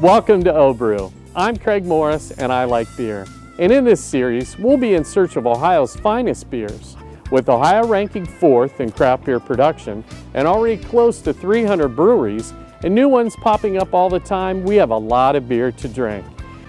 Welcome to OH-Brew. I'm Craig Morris and I like beer. And in this series, we'll be in search of Ohio's finest beers. With Ohio ranking 4th in craft beer production and already close to 300 breweries and new ones popping up all the time, we have a lot of beer to drink.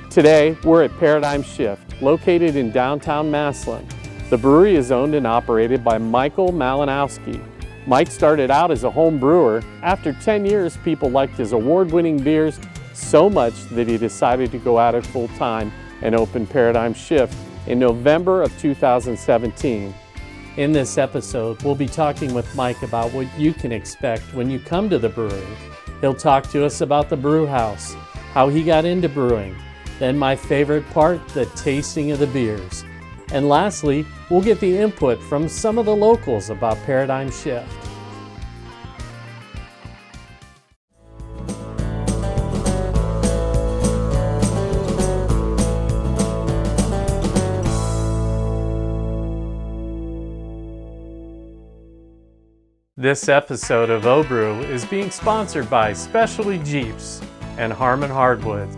Today, we're at Paradigm Shift, located in downtown Massillon. The brewery is owned and operated by Michael Malinowski. Mike started out as a home brewer. After 10 years, people liked his award-winning beers so much that he decided to go at it full time and open Paradigm Shift in November of 2017. In this episode, we'll be talking with Mike about what you can expect when you come to the brewery. He'll talk to us about the brew house, how he got into brewing, then my favorite part, the tasting of the beers. And lastly, we'll get the input from some of the locals about Paradigm Shift. This episode of OH-Brew is being sponsored by Specialty Jeeps and Harmon Hardwoods.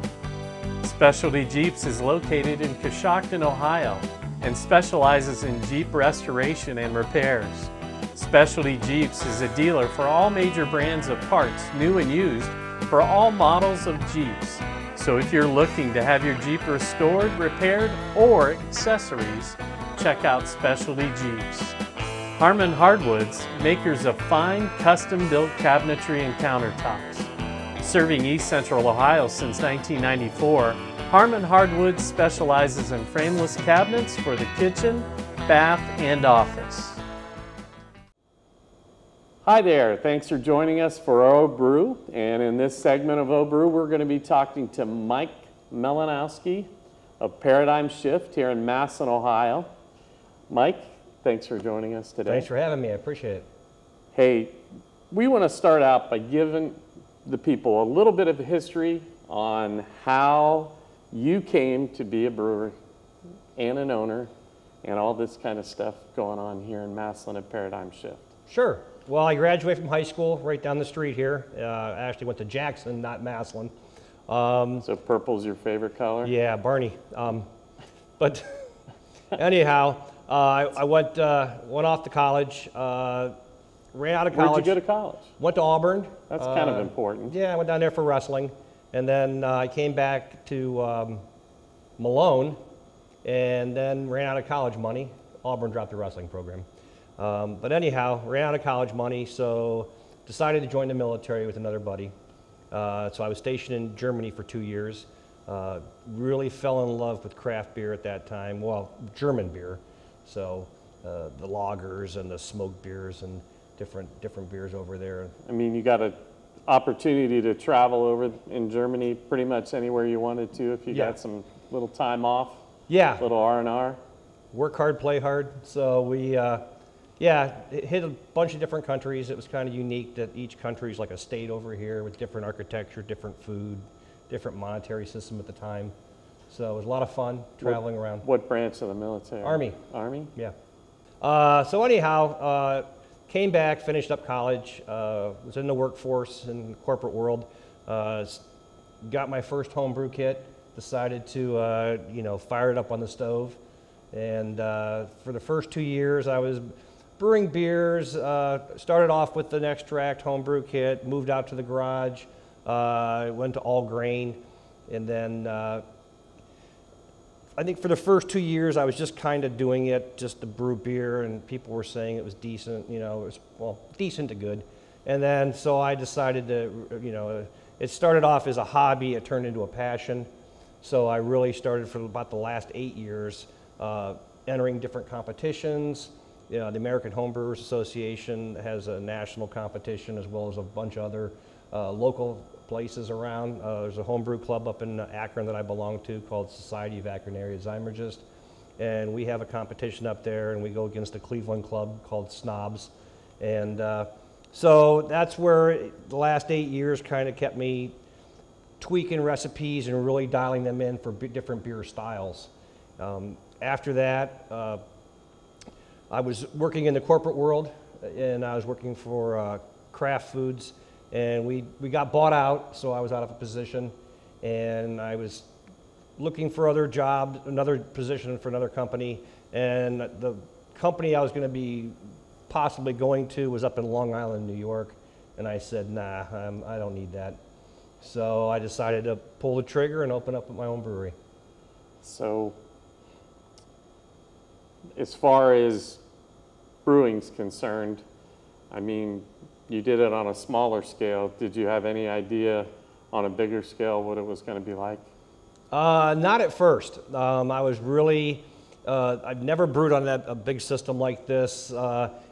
Specialty Jeeps is located in Coshocton, Ohio, and specializes in Jeep restoration and repairs. Specialty Jeeps is a dealer for all major brands of parts, new and used, for all models of Jeeps. So if you're looking to have your Jeep restored, repaired, or accessories, check out Specialty Jeeps. Harmon Hardwoods, makers of fine, custom-built cabinetry and countertops. Serving East Central Ohio since 1994, Harmon Hardwoods specializes in frameless cabinets for the kitchen, bath, and office. Hi there, thanks for joining us for OH-Brew. And in this segment of OH-Brew, we're going to be talking to Mike Malinowski of Paradigm Shift here in Massillon, Ohio. Mike, thanks for joining us today. Thanks for having me, I appreciate it. Hey, we want to start out by giving the people a little bit of history on how you came to be a brewer and an owner and all this kind of stuff going on here in Massillon at Paradigm Shift. Sure. Well, I graduated from high school right down the street here. I actually went to Jackson, not Massillon. So purple's your favorite color? Yeah, Barney. But anyhow, I went off to college, ran out of college. Where'd you go to college? Went to Auburn. That's kind of important. Yeah, I went down there for wrestling. And then I came back to Malone and then ran out of college money. Auburn dropped the wrestling program. But anyhow, ran out of college money, so decided to join the military with another buddy. So I was stationed in Germany for 2 years. Really fell in love with craft beer at that time, well, German beer. So the lagers and the smoked beers and different beers over there. I mean, you got an opportunity to travel over in Germany pretty much anywhere you wanted to if you got some little time off. Yeah. Little R&R. Work hard, play hard. So we, hit a bunch of different countries. It was kind of unique that each country is like a state over here with different architecture, different food, different monetary system at the time. So it was a lot of fun traveling around. What branch of the military? Army. Army? Yeah. So anyhow, came back, finished up college, was in the workforce in the corporate world, got my first homebrew kit, decided to, fire it up on the stove. And for the first 2 years, I was brewing beers, started off with an extract homebrew kit, moved out to the garage, went to all grain, and then I think for the first 2 years, I was just kind of doing it just to brew beer, and people were saying it was decent, it was, well, decent to good. And then, so I decided to, it started off as a hobby, it turned into a passion. So I really started for about the last 8 years, entering different competitions. The American Homebrewers Association has a national competition as well as a bunch of other local places around. There's a homebrew club up in Akron that I belong to called Society of Akron Area Zymurgists. And we have a competition up there, and we go against a Cleveland club called Snobs. And so that's where the last 8 years kind of kept me tweaking recipes and really dialing them in for different beer styles. After that, I was working in the corporate world, and I was working for Kraft Foods, and we got bought out, so I was out of a position, and I was looking for other jobs, another position for another company, and the company I was going to be possibly going to was up in Long Island, New York, and I said, nah, I don't need that. So I decided to pull the trigger and open up my own brewery. So as far as brewing's concerned, I mean, you did it on a smaller scale. Did you have any idea on a bigger scale what it was going to be like? Not at first. I was really, I've never brewed on a big system like this.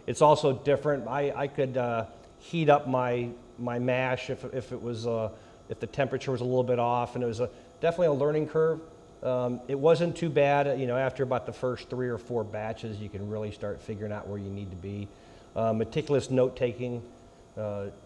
It's also different. I could heat up my mash if it was, if the temperature was a little bit off, and it was definitely a learning curve. It wasn't too bad, you know, after about the first 3 or 4 batches, you can really start figuring out where you need to be. Meticulous note-taking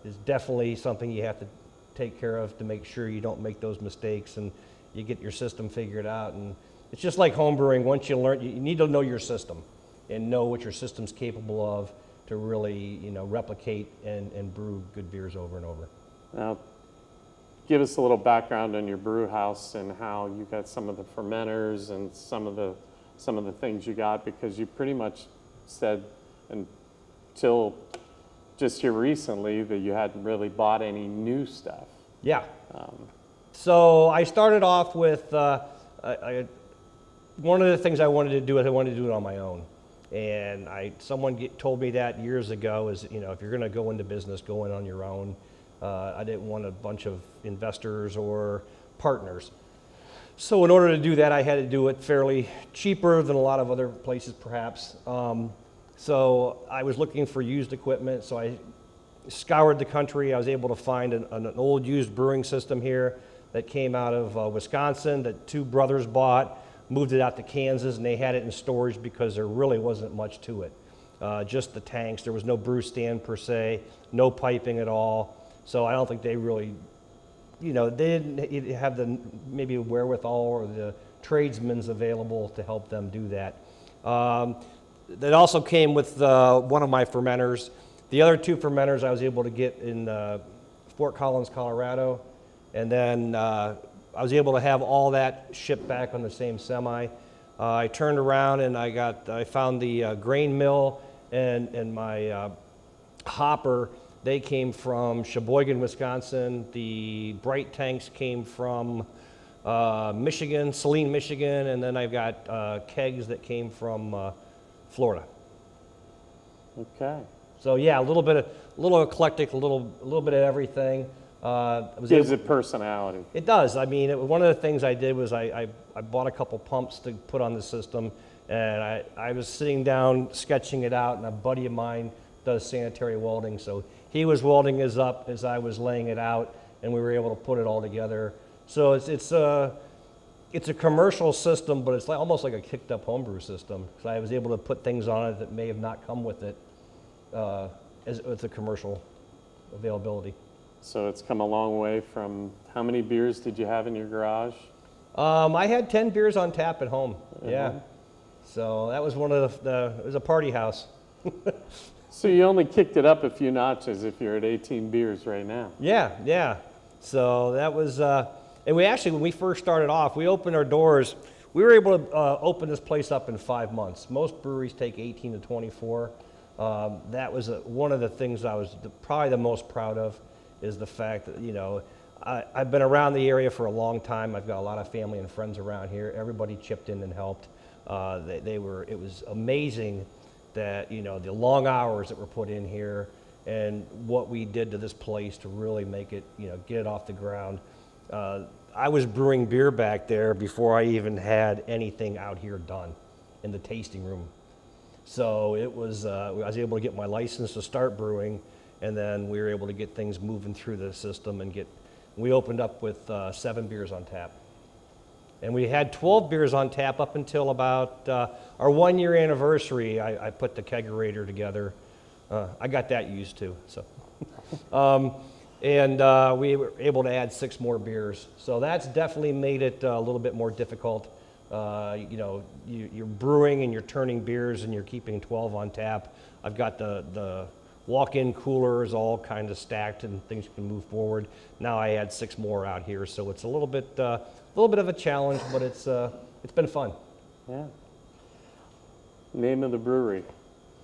is definitely something you have to take care of to make sure you don't make those mistakes and you get your system figured out. And it's just like home brewing. Once you learn, you need to know your system and know what your system's capable of to really, you know, replicate and brew good beers over and over. Now, give us a little background on your brew house and how you got some of the fermenters and some of the things you got, because you pretty much said until just here recently that you hadn't really bought any new stuff. Yeah. So I started off with one of the things I wanted to do is I wanted to do it on my own. And someone told me that years ago is, you know, if you're going to go into business, go in on your own. I didn't want a bunch of investors or partners. So in order to do that, I had to do it fairly cheaper than a lot of other places perhaps. So I was looking for used equipment, so I scoured the country. I was able to find an old used brewing system here that came out of Wisconsin that 2 brothers bought, moved it out to Kansas, and they had it in storage because there really wasn't much to it. Just the tanks. There was no brew stand per se, no piping at all. So I don't think they really, you know, they didn't have the maybe wherewithal or the tradesmen's available to help them do that. That also came with one of my fermenters. The other 2 fermenters I was able to get in Fort Collins, Colorado, and then I was able to have all that shipped back on the same semi. I turned around and I found the grain mill and my hopper. They came from Sheboygan, Wisconsin. The bright tanks came from Michigan, Saline, Michigan, and then I've got kegs that came from Florida. Okay. So yeah, a little eclectic, a little bit of everything. Gives it personality. It does. I mean, one of the things I did was I bought a couple pumps to put on the system, and I was sitting down sketching it out, and a buddy of mine does sanitary welding, so he was welding his up as I was laying it out, and we were able to put it all together. So it's a commercial system, but it's almost like a kicked up homebrew system, because I was able to put things on it that may have not come with it with a commercial availability. So it's come a long way from, how many beers did you have in your garage? I had 10 beers on tap at home, yeah. So that was it was a party house. So you only kicked it up a few notches if you're at 18 beers right now. Yeah. So that was, and we actually, when we first started off, we opened our doors. We were able to open this place up in 5 months. Most breweries take 18 to 24. That was one of the things I was probably the most proud of, is the fact that, you know, I've been around the area for a long time. I've got a lot of family and friends around here. Everybody chipped in and helped. It was amazing that, you know, the long hours that were put in here and what we did to this place to really make it, you know, get it off the ground. I was brewing beer back there before I even had anything out here done in the tasting room. So it was, I was able to get my license to start brewing, and then we were able to get things moving through the system and we opened up with 7 beers on tap. And we had 12 beers on tap up until about our 1-year anniversary. I put the kegerator together. I got that used to, so. And we were able to add 6 more beers. So that's definitely made it a little bit more difficult. You know, you're brewing and you're turning beers and you're keeping 12 on tap. I've got the walk-in coolers all kind of stacked and things can move forward. Now I had 6 more out here, so it's a little bit of a challenge, but it's been fun. Yeah. Name of the brewery,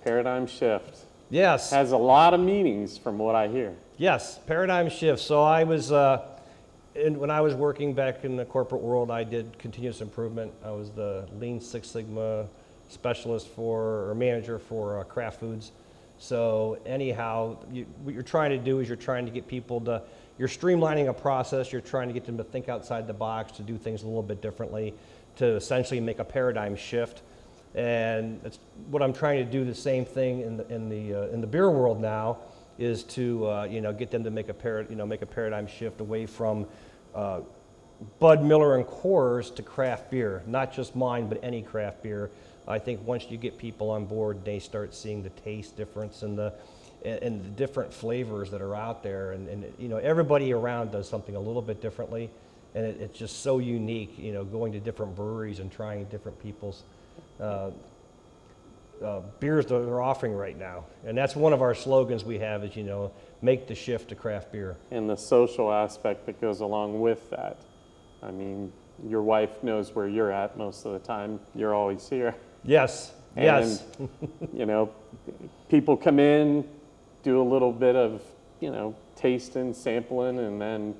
Paradigm Shift. Yes. Has a lot of meanings from what I hear. Yes, Paradigm Shift. So I was, when I was working back in the corporate world, I did continuous improvement. I was the Lean Six Sigma specialist or manager for Kraft Foods. So anyhow, what you're trying to do is you're trying to get people to, you're streamlining a process, you're trying to get them to think outside the box, to do things a little bit differently, to essentially make a paradigm shift. And that's what I'm trying to do, the same thing in the beer world now, is to get them to make a paradigm shift away from Bud, Miller, and Coors to craft beer, not just mine, but any craft beer. I think once you get people on board, they start seeing the taste difference and the different flavors that are out there, and everybody around does something a little bit differently, and it's just so unique. Going to different breweries and trying different people's beers that they're offering right now, and that's one of our slogans we have is make the shift to craft beer. And the social aspect that goes along with that. I mean, your wife knows where you're at most of the time. You're always here. Yes. And, yes. People come in, do a little bit of tasting, sampling, and then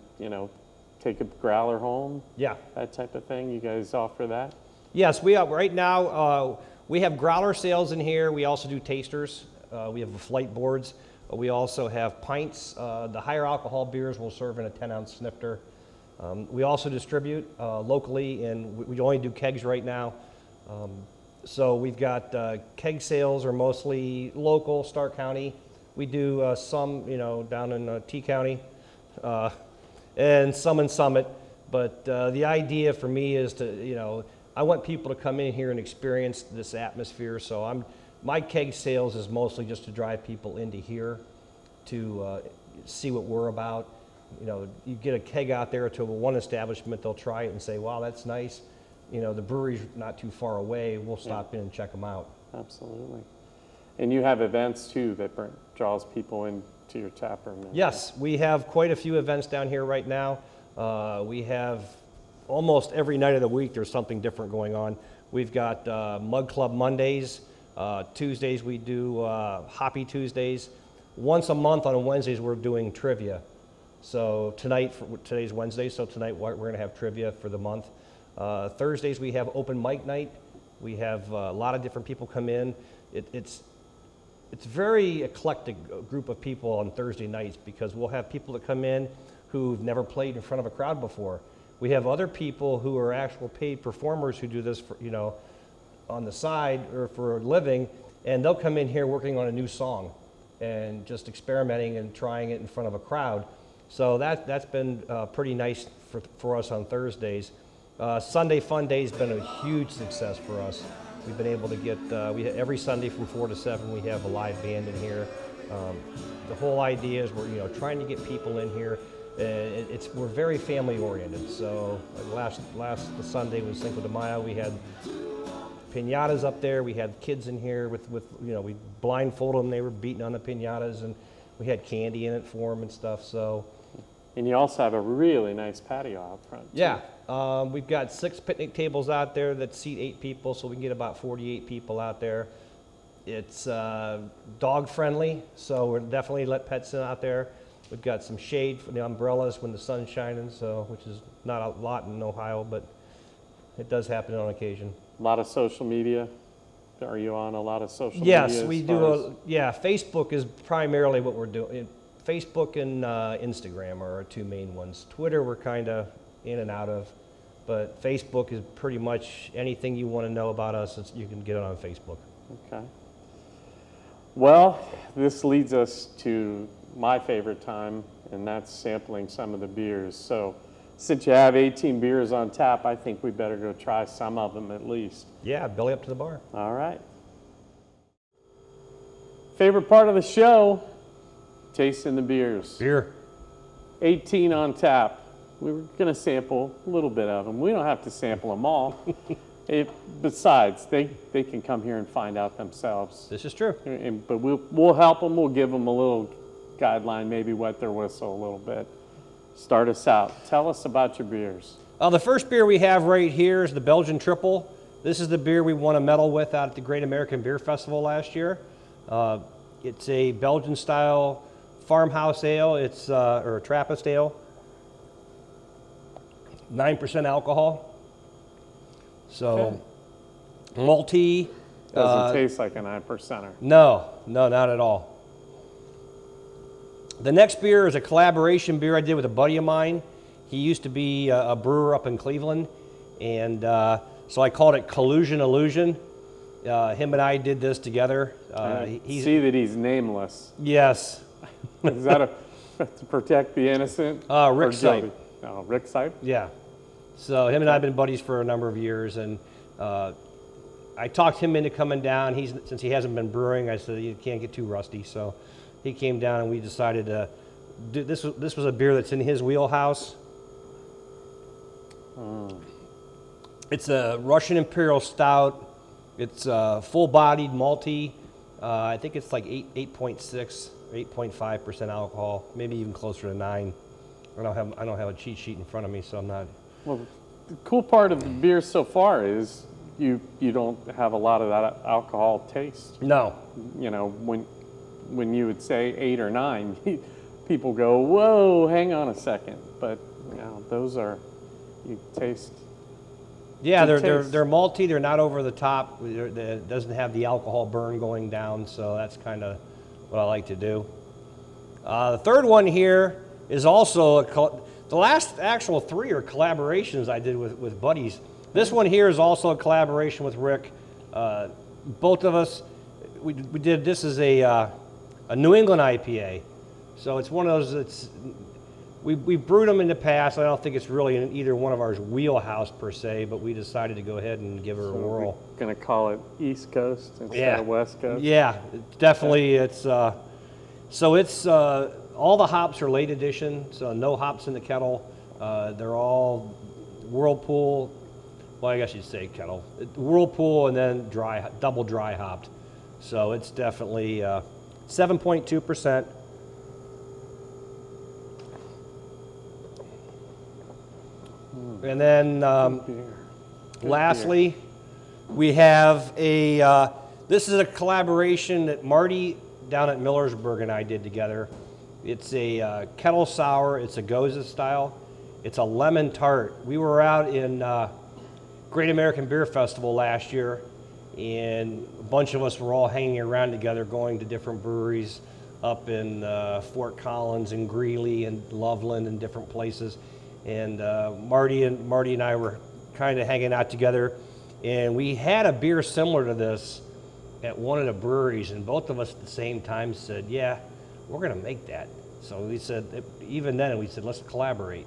take a growler home. Yeah. That type of thing. You guys offer that? Yes, we are. Right now, we have growler sales in here. We also do tasters. We have flight boards. We also have pints. The higher alcohol beers we'll serve in a 10-ounce snifter. We also distribute locally, and we only do kegs right now. So we've got keg sales are mostly local, Stark County. We do some, down in T County, and some in Summit. But the idea for me is to, I want people to come in here and experience this atmosphere. So my keg sales is mostly just to drive people into here to see what we're about. You get a keg out there to one establishment, they'll try it and say, wow, that's nice. The brewery's not too far away. We'll stop in and check them out. Absolutely. And you have events too that draws people into your tap room. Yes, we have quite a few events down here right now. We have almost every night of the week there's something different going on. We've got Mug Club Mondays. Tuesdays we do Hoppy Tuesdays. Once a month on Wednesdays we're doing trivia. So today's Wednesday, so tonight we're going to have trivia for the month. Thursdays we have open mic night. We have a lot of different people come in. It's very eclectic group of people on Thursday nights, because we'll have people that come in who've never played in front of a crowd before. We have other people who are actual paid performers who do this for, on the side or for a living, and they'll come in here working on a new song and just experimenting and trying it in front of a crowd. So that's been pretty nice for us on Thursdays. Sunday Fun Day has been a huge success for us. We've been able to get, every Sunday from 4 to 7 we have a live band in here. The whole idea is we're trying to get people in here. We're very family oriented. So last Sunday was Cinco de Mayo. We had piñatas up there. We had kids in here with we blindfolded them. They were beating on the piñatas, and we had candy in it for them and stuff. So. And you also have a really nice patio out front. Yeah, we've got 6 picnic tables out there that seat 8 people, so we can get about 48 people out there. It's dog friendly, so we're definitely let pets in out there. We've got some shade for the umbrellas when the sun's shining, so which is not a lot in Ohio, but it does happen on occasion. A lot of social media. Are you on a lot of social media? Yes, we do. Facebook is primarily what we're doing. Facebook and Instagram are our 2 main ones. Twitter we're kind of in and out of, but Facebook is pretty much anything you want to know about us, you can get it on Facebook. Okay. Well, this leads us to my favorite time, and that's sampling some of the beers. So since you have 18 beers on tap, I think we better go try some of them at least. Yeah, belly up to the bar. All right. Favorite part of the show, tasting the beers. Beer. 18 on tap. We were going to sample a little bit of them. We don't have to sample them all. Besides, they can come here and find out themselves. This is true. But we'll help them. We'll give them a little guideline, maybe wet their whistle a little bit. Start us out. Tell us about your beers. The first beer we have right here is the Belgian Triple. This is the beer we won a medal with out at the Great American Beer Festival last year. It's a Belgian-style farmhouse ale. It's or a Trappist ale. 9% alcohol. So, okay. Malty. Doesn't taste like a 9%er. No, not at all. The next beer is a collaboration beer I did with a buddy of mine. He used to be a brewer up in Cleveland, and so I called it Collusion Illusion. Him and I did this together. See that he's nameless. Yes. Is that to protect the innocent? Rick Sipe. Oh, Rick Sipe? Yeah. So him and I have been buddies for a number of years, and I talked him into coming down. Since he hasn't been brewing, I said you can't get too rusty. So he came down, and we decided to do this. This was a beer that's in his wheelhouse. It's a Russian Imperial Stout. It's full-bodied, malty. I think it's like 8.6, 8.5% alcohol, maybe even closer to 9. I don't have a cheat sheet in front of me, so I'm not. Well, the cool part of the beer so far is you don't have a lot of that alcohol taste. No. You know, when you would say 8 or 9, people go, whoa, hang on a second. But you know, those are, you taste. Yeah, they're malty. They're not over the top. It doesn't have the alcohol burn going down, so that's kind of what I like to do. The third one here is also the last actual 3 are collaborations I did with buddies. This one here is also a collaboration with Rick. Both of us, we did this as a New England IPA. So it's one of those we brewed them in the past. I don't think it's really in either one of our wheelhouse per se, but we decided to go ahead and give it a whirl. We're going to call it East Coast instead of West Coast? Yeah, definitely. It's so it's all the hops are late edition, so no hops in the kettle. They're all Whirlpool. Well, I guess you'd say kettle. Whirlpool and then double dry hopped. So it's definitely 7.2%. And then lastly, we have this is a collaboration that Marty down at Millersburg and I did together. It's a kettle sour. It's a Goza style. It's a lemon tart. We were out in Great American Beer Festival last year, and a bunch of us were all hanging around together, going to different breweries up in Fort Collins and Greeley and Loveland and different places. And Marty and I were kind of hanging out together, and we had a beer similar to this at one of the breweries, and both of us at the same time said, yeah, we're going to make that. So we said, even then, we said, let's collaborate.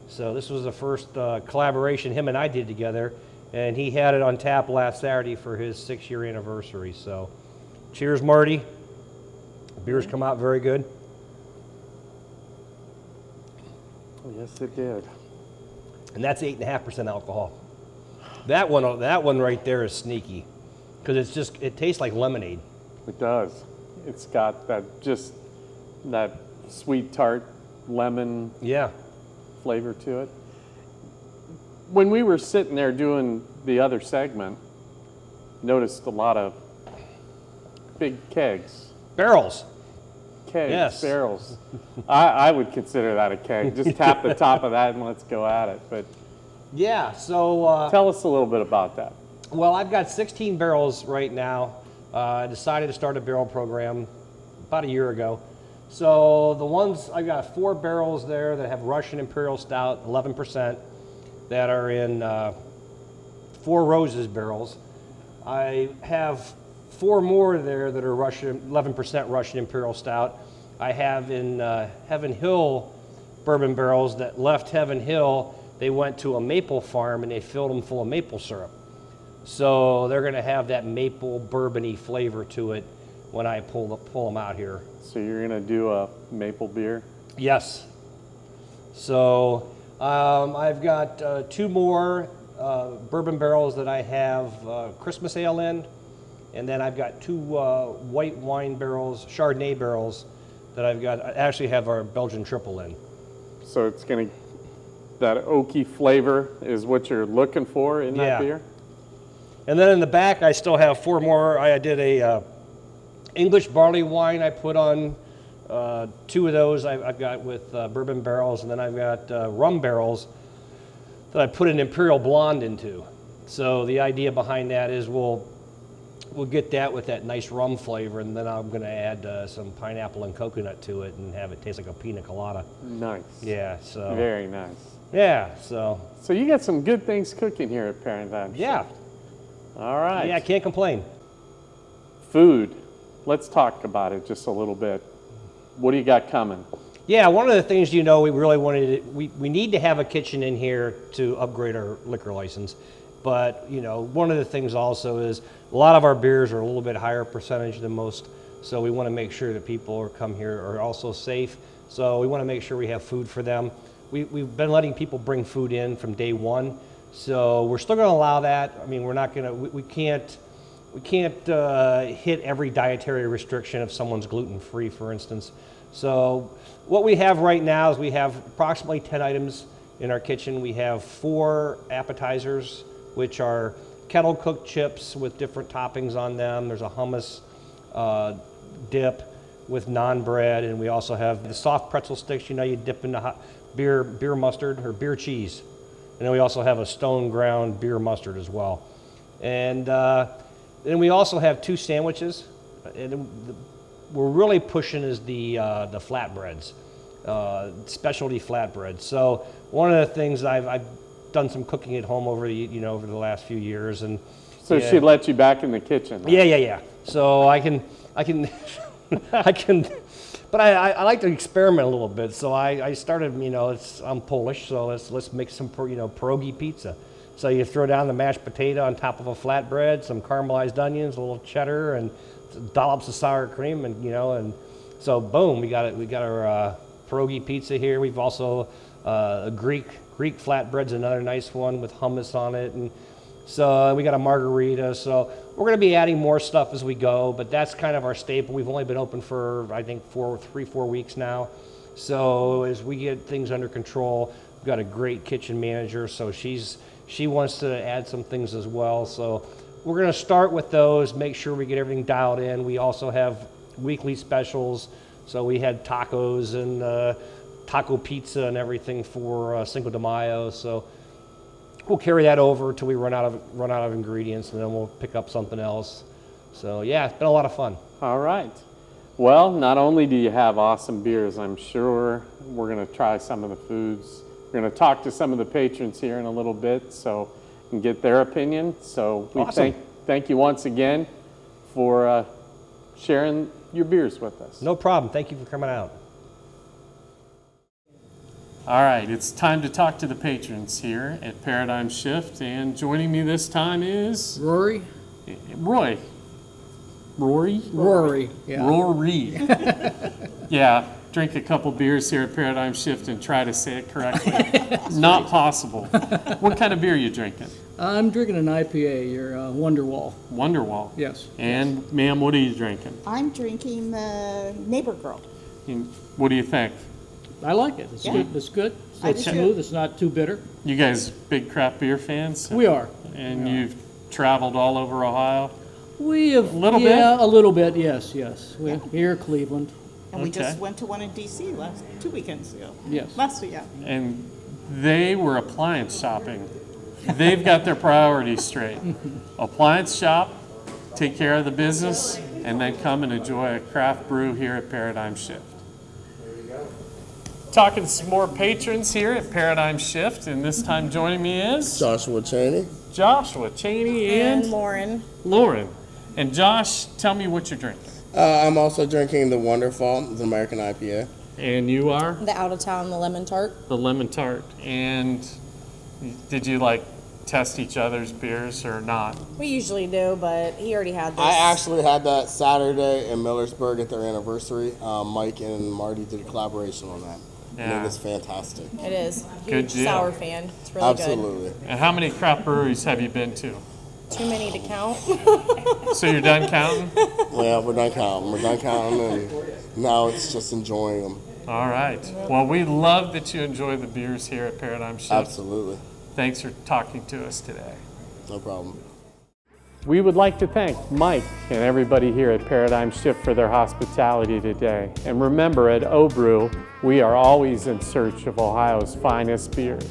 So this was the first collaboration him and I did together, and he had it on tap last Saturday for his 6-year anniversary. So cheers, Marty. Beers come out very good. Yes, it did. And that's 8.5% alcohol. That one right there is sneaky, because it tastes like lemonade. It does. It's got that sweet tart lemon flavor to it. When we were sitting there doing the other segment, noticed a lot of big kegs. Barrels. Kegs, yes. Barrels. I would consider that a keg. Just tap the top of that and let's go at it. But yeah, so tell us a little bit about that. Well, I've got 16 barrels right now. I decided to start a barrel program about a year ago. So the ones, I've got 4 barrels there that have Russian Imperial Stout, 11%, that are in 4 Roses barrels. I have 4 more there that are 11% Russian Imperial Stout. I have in Heaven Hill bourbon barrels that left Heaven Hill. They went to a maple farm and they filled them full of maple syrup. So they're going to have that maple bourbony flavor to it when I pull them out here. So you're going to do a maple beer? Yes. So I've got 2 more bourbon barrels that I have Christmas ale in, and then I've got 2 white wine barrels, Chardonnay barrels, that I actually have our Belgian triple in. So it's going to, that oaky flavor is what you're looking for in that beer? And then in the back, I still have 4 more. I did a English barley wine. I put on 2 of those I've got with bourbon barrels, and then I've got rum barrels that I put an Imperial Blonde into. So the idea behind that is we'll get that with that nice rum flavor, and then I'm going to add some pineapple and coconut to it and have it taste like a pina colada. Nice. Yeah, so. Very nice. Yeah, so. So you got some good things cooking here at Paradigm Shift. Yeah. All right. Yeah, I can't complain. Food. Let's talk about it just a little bit. What do you got coming? Yeah, one of the things, we really wanted to, we need to have a kitchen in here to upgrade our liquor license. But, one of the things also is a lot of our beers are a little bit higher percentage than most. So we want to make sure that people who come here are also safe. So we want to make sure we have food for them. We've been letting people bring food in from day one. So we're still going to allow that. I mean, we're not going to, we can't hit every dietary restriction if someone's gluten-free, for instance. So what we have right now is we have approximately 10 items in our kitchen. We have 4 appetizers, which are kettle-cooked chips with different toppings on them. There's a hummus dip with naan bread, and we also have the soft pretzel sticks. You dip in the hot beer mustard or beer cheese. And then we also have a stone ground beer mustard as well. And then we also have 2 sandwiches. And we're really pushing is the flatbreads, specialty flatbreads. So one of the things I've done some cooking at home over the last few years, and so she let you back in the kitchen. Huh? Yeah. So I can, but I like to experiment a little bit. So I started, I'm Polish, so let's make some pierogi pizza. So you throw down the mashed potato on top of a flatbread, some caramelized onions, a little cheddar, and dollops of sour cream, and so boom, we got our pierogi pizza here. We've also a Greek flatbread's another nice one with hummus on it, and so we got a margarita. So we're going to be adding more stuff as we go, but that's kind of our staple. We've only been open for I think 4 weeks now. So as we get things under control, we've got a great kitchen manager, so she wants to add some things as well. So we're going to start with those, make sure we get everything dialed in. We also have weekly specials. So we had tacos and taco pizza and everything for Cinco de Mayo. So we'll carry that over till we run out of ingredients, and then we'll pick up something else. So yeah, it's been a lot of fun. All right. Well, not only do you have awesome beers, I'm sure we're going to try some of the foods. We're going to talk to some of the patrons here in a little bit, so and get their opinion. So we awesome. thank you once again for sharing your beers with us. No problem. Thank you for coming out. All right, it's time to talk to the patrons here at Paradigm Shift, and joining me this time is Rory. Roy. Rory? Rory. Yeah. Rory. Yeah. Drink a couple beers here at Paradigm Shift and try to say it correctly. Not possible. What kind of beer are you drinking? I'm drinking an IPA, your Wonderwall. Wonderwall. Yes. And ma'am, what are you drinking? I'm drinking the Neighbor Girl. And what do you think? I like it. It's good. It's good. It's smooth. It's not too bitter. You guys big craft beer fans? We are. And you've traveled all over Ohio? We have. A little bit? Yeah, a little bit. Yes. We're here, Cleveland. And we just went to one in D.C. 2 weekends ago. Yes. Last week, yeah. And they were appliance shopping. They've got their priorities straight. Appliance shop, take care of the business, and then come and enjoy a craft brew here at Paradigm Shift. Talking to some more patrons here at Paradigm Shift, and this time joining me is Joshua Cheney. Joshua Cheney and Lauren. And Josh, tell me what you're drinking. I'm also drinking the Wonderful, the American IPA. And you are? The Out of Town, the lemon tart. The lemon tart. And did you test each other's beers or not? We usually do, but he already had this. I actually had that Saturday in Millersburg at their anniversary. Mike and Marty did a collaboration on that. I Yeah. think it's fantastic. It is. Good Huge deal. sour fan. It's really Absolutely. And how many craft breweries have you been to? good. Too many to count. So you're done counting? Yeah, we're done counting. We're done counting, and now it's just enjoying them. All right. Well, we love that you enjoy the beers here at Paradigm Shift. Absolutely. Thanks for talking to us today. No problem. We would like to thank Mike and everybody here at Paradigm Shift for their hospitality today. And remember, at OH-Brew, we are always in search of Ohio's finest beers.